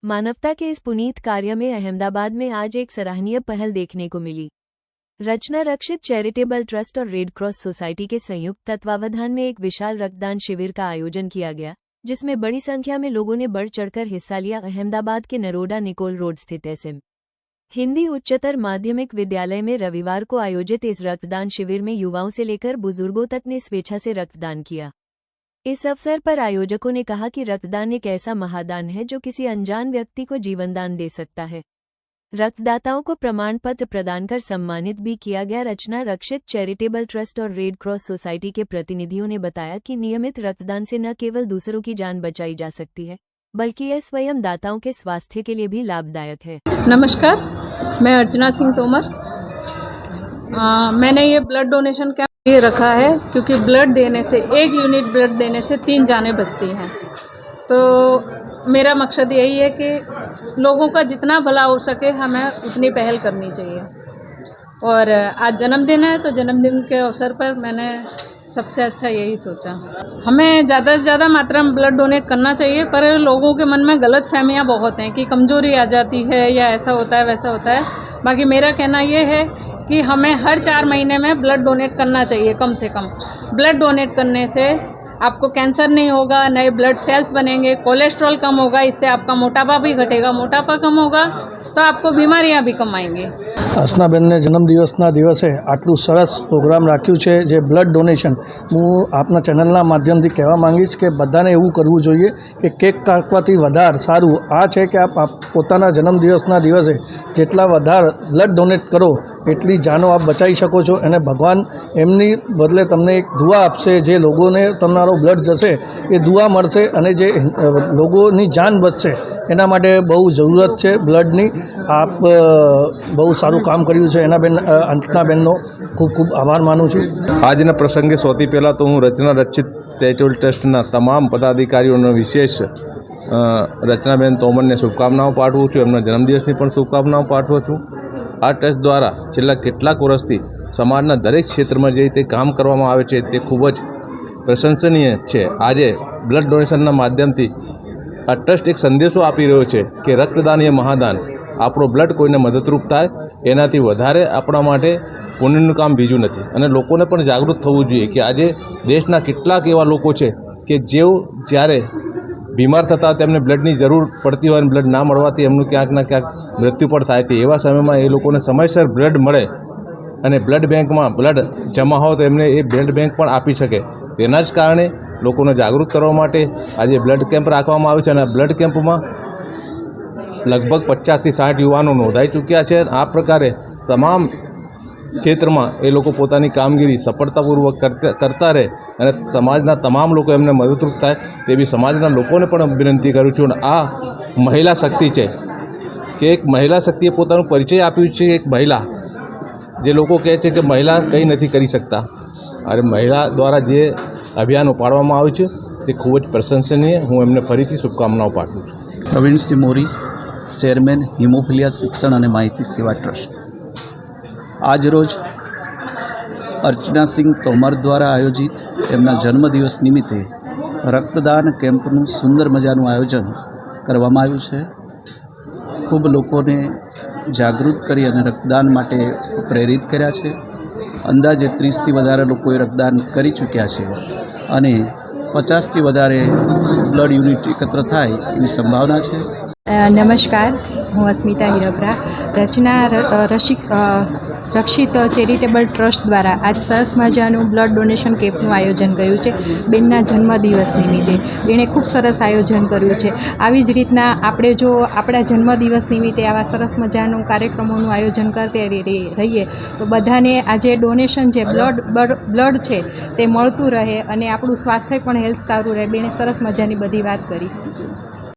मानवता के इस पुनीत कार्य में अहमदाबाद में आज एक सराहनीय पहल देखने को मिली। रचना रक्षित चैरिटेबल ट्रस्ट और रेड क्रॉस सोसाइटी के संयुक्त तत्वावधान में एक विशाल रक्तदान शिविर का आयोजन किया गया, जिसमें बड़ी संख्या में लोगों ने बढ़ चढ़कर हिस्सा लिया। अहमदाबाद के नरोडा निकोल रोड स्थित एसएम हिंदी उच्चतर माध्यमिक विद्यालय में रविवार को आयोजित इस रक्तदान शिविर में युवाओं से लेकर बुजुर्गों तक ने स्वेच्छा से रक्तदान किया। इस अवसर पर आयोजकों ने कहा कि रक्तदान एक ऐसा महादान है जो किसी अनजान व्यक्ति को जीवनदान दे सकता है। रक्तदाताओं को प्रमाण पत्र प्रदान कर सम्मानित भी किया गया। रचना रक्षित चैरिटेबल ट्रस्ट और रेड क्रॉस सोसाइटी के प्रतिनिधियों ने बताया कि नियमित रक्तदान से न केवल दूसरों की जान बचाई जा सकती है, बल्कि यह स्वयं दाताओं के स्वास्थ्य के लिए भी लाभदायक है। नमस्कार, मैं अर्चना सिंह तोमर। मैंने ये ब्लड डोनेशन कैंप ये रखा है क्योंकि ब्लड देने से 1 यूनिट ब्लड देने से 3 जानें बचती हैं। तो मेरा मकसद यही है कि लोगों का जितना भला हो सके हमें उतनी पहल करनी चाहिए। और आज जन्मदिन है तो जन्मदिन के अवसर पर मैंने सबसे अच्छा यही सोचा। हमें ज़्यादा से ज़्यादा मात्रा में ब्लड डोनेट करना चाहिए, पर लोगों के मन में गलत फहमियाँ बहुत हैं कि कमज़ोरी आ जाती है या ऐसा होता है वैसा होता है। बाकी मेरा कहना ये है कि हमें हर 4 महीने में ब्लड डोनेट करना चाहिए कम से कम। ब्लड डोनेट करने से आपको कैंसर नहीं होगा, नए ब्लड सेल्स बनेंगे, कोलेस्ट्रॉल कम होगा, इससे आपका मोटापा भी घटेगा। मोटापा कम होगा तो आपको बीमारियां भी कम आएंगी। હસનાબેનને જન્મદિવસના દિવસે આટલું સરસ પ્રોગ્રામ રાખ્યું છે જે બ્લડ ડોનેશન, હું આપના ચેનલના માધ્યમથી કહેવા માંગીશ કે બધાને એવું કરવું જોઈએ કે કેક કાપવાથી વધારે સારું આ છે કે આપ પોતાના જન્મદિવસના દિવસે જેટલા વધારે બ્લડ ડોનેટ કરો એટલી જાનો આપ બચાવી શકો છો અને ભગવાન એમની બદલે તમને એક દુઆ આપશે। જે લોકોને તમારો બ્લડ જશે એ દુઆ મળશે અને જે લોકોની જાન બચશે એના માટે બહુ જરૂરત છે બ્લડની। આપ બહુ સારું કામ કર્યું છે એના બેન અંતનાબેનનો ખૂબ ખૂબ આભાર માનું છું। આજના પ્રસંગે સૌથી પહેલાં તો હું રચના રક્ષિત ચેરિટેબલ ટ્રસ્ટના તમામ પદાધિકારીઓનો વિશેષ રચનાબેન તોમરને શુભકામનાઓ પાઠવું છું। એમના જન્મદિવસની પણ શુભકામનાઓ પાઠવું છું। આ ટ્રસ્ટ દ્વારા છેલ્લા કેટલાક વર્ષથી સમાજના દરેક ક્ષેત્રમાં જે રીતે કામ કરવામાં આવે છે તે ખૂબ જ પ્રશંસનીય છે। આજે બ્લડ ડોનેશનના માધ્યમથી આ ટ્રસ્ટ એક સંદેશો આપી રહ્યો છે કે રક્તદાન એ મહાદાન। આપણો બ્લડ કોઈને મદદરૂપ થાય એનાથી વધારે આપણા માટે પુણ્યનું કામ બીજું નથી। અને લોકોને પણ જાગૃત થવું જોઈએ કે આજે દેશના કેટલાક એવા લોકો છે કે જેઓ જ્યારે બીમાર થતા તેમને બ્લડની જરૂર પડતી હોય અને બ્લડ ના મળવાથી એમનું ક્યાંક ના ક્યાંક મૃત્યુ પણ થાય છે। એવા સમયમાં એ લોકોને સમયસર બ્લડ મળે અને બ્લડ બેંકમાં બ્લડ જમા હોય તો એમને એ બ્લડ બેંક પણ આપી શકે। તેના જ કારણે લોકોને જાગૃત કરવા માટે આજે બ્લડ કેમ્પ રાખવામાં આવ્યો છે અને આ બ્લડ કેમ્પમાં લગભગ 50થી 60 યુવાનો નોંધાઈ ચૂક્યા છે। આ પ્રકારે તમામ ક્ષેત્રમાં એ લોકો પોતાની કામગીરી સફળતાપૂર્વક કરતા રહે અને સમાજના તમામ લોકો એમને મદદરૂપ થાય તેવી સમાજના લોકોને પણ વિનંતી કરું છું। અને આ મહિલા શક્તિ છે કે એક મહિલા શક્તિએ પોતાનું પરિચય આપ્યું છે। એક મહિલા જે લોકો કહે છે કે મહિલા કંઈ નથી કરી શકતા, અને મહિલા દ્વારા જે અભિયાન ઉપાડવામાં આવ્યું છે તે ખૂબ જ પ્રશંસનીય। હું એમને ફરીથી શુભકામનાઓ પાઠવું છું। પ્રવીણસિંહ મોરી, ચેરમેન હિમોફિલિયા શિક્ષણ અને માહિતી સેવા ટ્રસ્ટ। આજરોજ અર્ચનાસિંહ તોમર દ્વારા આયોજિત એમના જન્મદિવસ નિમિત્તે રક્તદાન કેમ્પનું સુંદર મજાનું આયોજન કરવામાં આવ્યું છે। ખૂબ લોકોને જાગૃત કરી અને રક્તદાન માટે પ્રેરિત કર્યા છે। અંદાજે 30થી વધારે લોકોએ રક્તદાન કરી ચૂક્યા છે અને 50થી વધારે બ્લડ યુનિટ એકત્ર થાય એવી સંભાવના છે। નમસ્કાર, હું અસ્મિતા હિરપરા। રચના રક્ષિત ચેરિટેબલ ટ્રસ્ટ દ્વારા આજ સરસ મજાનું બ્લડ ડોનેશન કેમ્પનું આયોજન કર્યું છે બેનના જન્મદિવસ નિમિત્તે। બેને ખૂબ સરસ આયોજન કર્યું છે। આવી જ રીતના આપણે જો આપણા જન્મદિવસ નિમિત્તે આવા સરસ મજાનું કાર્યક્રમોનું આયોજન કરતા રહીએ તો બધાને આજે ડોનેશન જે બ્લડ છે તે મળતું રહે અને આપણું સ્વાસ્થ્ય પણ હેલ્થ સારું રહે। બેને સરસ મજાની બધી વાત કરી।